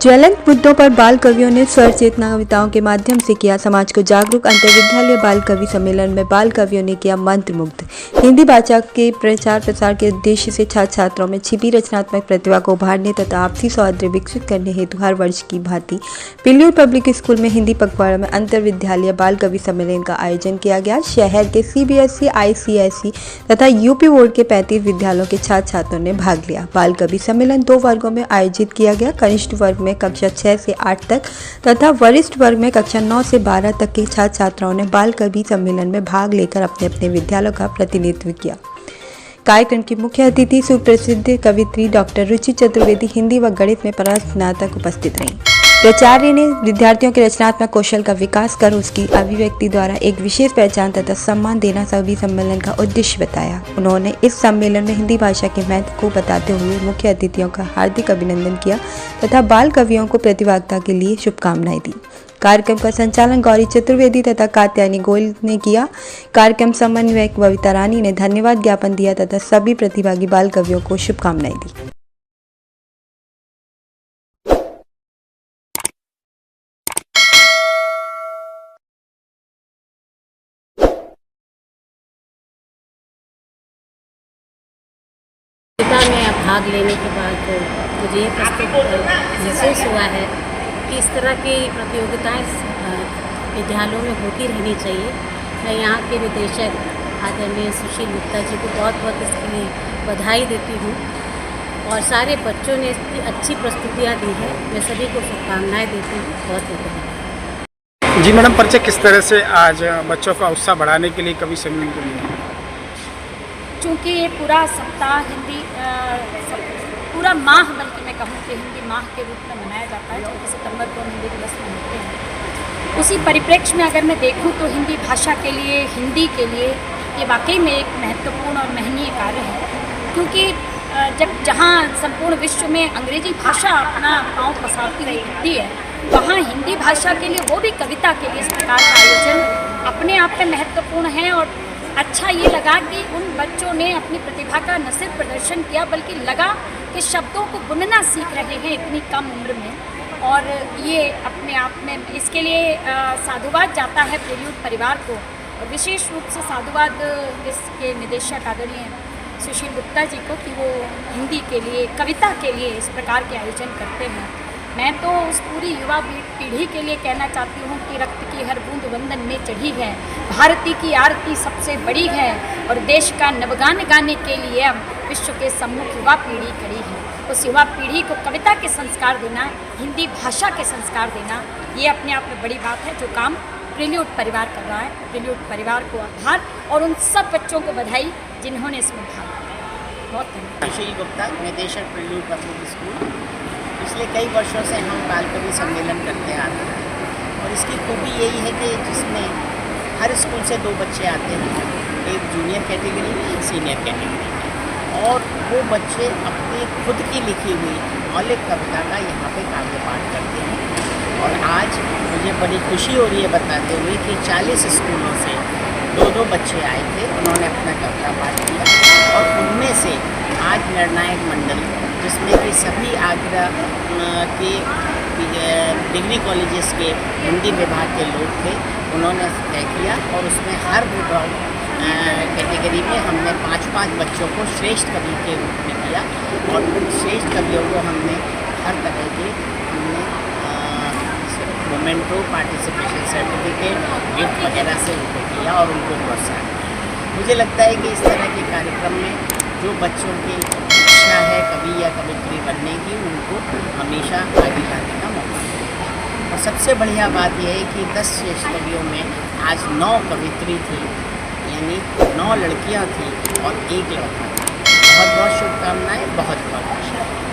ज्वलंत मुद्दों पर बाल कवियों ने स्वर चेतना कविताओं के माध्यम से किया समाज को जागरूक। अंतरविद्यालय बाल कवि सम्मेलन में बाल कवियों ने किया मंत्रमुग्ध। हिंदी भाषा के प्रचार प्रसार के उद्देश्य से छात्र छात्राओं में छिपी रचनात्मक प्रतिभा को उभारने तथा आपसी सौहार्द विकसित करने हेतु हर वर्ष की भांति पिल्लूर पब्लिक स्कूल में हिंदी पखवाड़ा में अंतरविद्यालय बाल कवि सम्मेलन का आयोजन किया गया। शहर के CBSE, ICSE तथा यूपी बोर्ड के 35 विद्यालयों के छात्र छात्रों ने भाग लिया। बाल कवि सम्मेलन 2 वर्गों में आयोजित किया गया। कनिष्ठ वर्ग में कक्षा 6 से 8 तक तथा वरिष्ठ वर्ग में कक्षा 9 से 12 तक के छात्र छात्राओं ने बाल कवि सम्मेलन में भाग लेकर अपने अपने विद्यालयों का प्रतिनिधित्व किया। कार्यक्रम की मुख्य अतिथि सुप्रसिद्ध कवियत्री डॉक्टर रुचि चतुर्वेदी हिंदी व गणित में स्नातक उपस्थित रहीं। प्राचार्य ने विद्यार्थियों के रचनात्मक कौशल का विकास कर उसकी अभिव्यक्ति द्वारा एक विशेष पहचान तथा सम्मान देना सभी सम्मेलन का उद्देश्य बताया। उन्होंने इस सम्मेलन में हिंदी भाषा के महत्व को बताते हुए मुख्य अतिथियों का हार्दिक अभिनंदन किया तथा बाल कवियों को प्रतिभागिता के लिए शुभकामनाएं दी। कार्यक्रम का संचालन गौरी चतुर्वेदी तथा कात्यायनी गोयल ने किया। कार्यक्रम समन्वयक बबीता रानी ने धन्यवाद ज्ञापन दिया तथा सभी प्रतिभागी बाल कवियों को शुभकामनाएं दी। में भाग लेने के बाद मुझे ये महसूस हुआ है कि इस तरह की प्रतियोगिताएं विद्यालयों में होती रहनी चाहिए। मैं यहाँ के निदेशक आदरणीय सुशील गुप्ता जी को बहुत बहुत इसके लिए बधाई देती हूँ और सारे बच्चों ने इसकी अच्छी प्रस्तुतियाँ दी है। मैं सभी को शुभकामनाएँ देती हूँ। बहुत बहुत धन्यवाद। जी मैडम, परिचय किस तरह से आज बच्चों का उत्साह बढ़ाने के लिए कवि सम्मेलन के लिए? चूँकि ये पूरा सप्ताह हिंदी पूरा माह, बल्कि मैं कहूँ कि हिंदी माह के रूप में मनाया जाता है, 24 सितंबर को हिंदी दिवस मनाते हैं। उसी परिप्रेक्ष्य में अगर मैं देखूँ तो हिंदी भाषा के लिए, हिंदी के लिए ये वाकई में एक महत्वपूर्ण और महनीय कार्य है, क्योंकि जब जहाँ संपूर्ण विश्व में अंग्रेजी भाषा अपना पाँव पसारती रहती है, वहाँ हिंदी भाषा के लिए, वो भी कविता के लिए, इस प्रकार का आयोजन अपने आप में महत्वपूर्ण है। और अच्छा ये लगा कि उन बच्चों ने अपनी प्रतिभा का न सिर्फ प्रदर्शन किया, बल्कि लगा कि शब्दों को बुनना सीख रहे हैं इतनी कम उम्र में। और ये अपने आप में इसके लिए साधुवाद जाता है प्रिल्यूड परिवार को, और विशेष रूप से साधुवाद इसके निदेशक आदरणीय सुशील गुप्ता जी को कि वो हिंदी के लिए, कविता के लिए इस प्रकार के आयोजन करते हैं। मैं तो उस पूरी युवा पीढ़ी के लिए कहना चाहती हूँ कि रक्त की हर बूंद वंदन में चढ़ी है, भारती की आरती सबसे बड़ी है, और देश का नवगान गाने के लिए अब विश्व के सम्मुख युवा पीढ़ी खड़ी है। उस युवा पीढ़ी को कविता के संस्कार देना, हिंदी भाषा के संस्कार देना, ये अपने आप में बड़ी बात है, जो काम प्रिल्यूड परिवार कर रहा है। प्रिल्यूड परिवार को आभार और उन सब बच्चों को बधाई जिन्होंने इसमें भाग लिया। बहुत धन्यवाद। सुशील गुप्ता, निदेशक प्रिल्यूड पब्लिक स्कूल। पिछले कई वर्षों से हम बाल कवि सम्मेलन करते आ रहे हैं और इसकी खूबी यही है कि जिसमें हर स्कूल से 2 बच्चे आते हैं, एक जूनियर कैटेगरी में, एक सीनियर कैटेगरी में, और वो बच्चे अपनी खुद की लिखी हुई मौलिक कविता का यहाँ पे काव्य पाठ करते हैं। और आज मुझे बड़ी खुशी हो रही है बताते हुए कि 40 स्कूलों से 2-2 बच्चे आए थे, उन्होंने अपना कविता पाठ किया। और उनमें से आज निर्णायक मंडल, जिसमें कि सभी आगरा के डिग्री कॉलेजेस के हिंदी विभाग के लोग थे, उन्होंने तय किया और उसमें हर विभाग कैटेगरी में हमने 5-5 बच्चों को श्रेष्ठ कवि के रूप में किया। और उन श्रेष्ठ कवियों को हमने हर तरह के मोमेंटो, पार्टिसिपेशन सर्टिफिकेट, गिफ्ट वगैरह से उनको किया और उनको प्रोत्साहन किया। मुझे लगता है कि इस तरह के कार्यक्रम में जो बच्चों की इच्छा है कवि या कवित्री बनने की, उनको हमेशा आगे लाने का मौका मिलेगा। और सबसे बढ़िया बात यह है कि 10 श्रेष्ठ कवियों में आज 9 कवित्री थी, यानी 9 लड़कियां थी और 1 लड़का था। बहुत बहुत शुभकामनाएं, बहुत बहुत आशीर्वाद।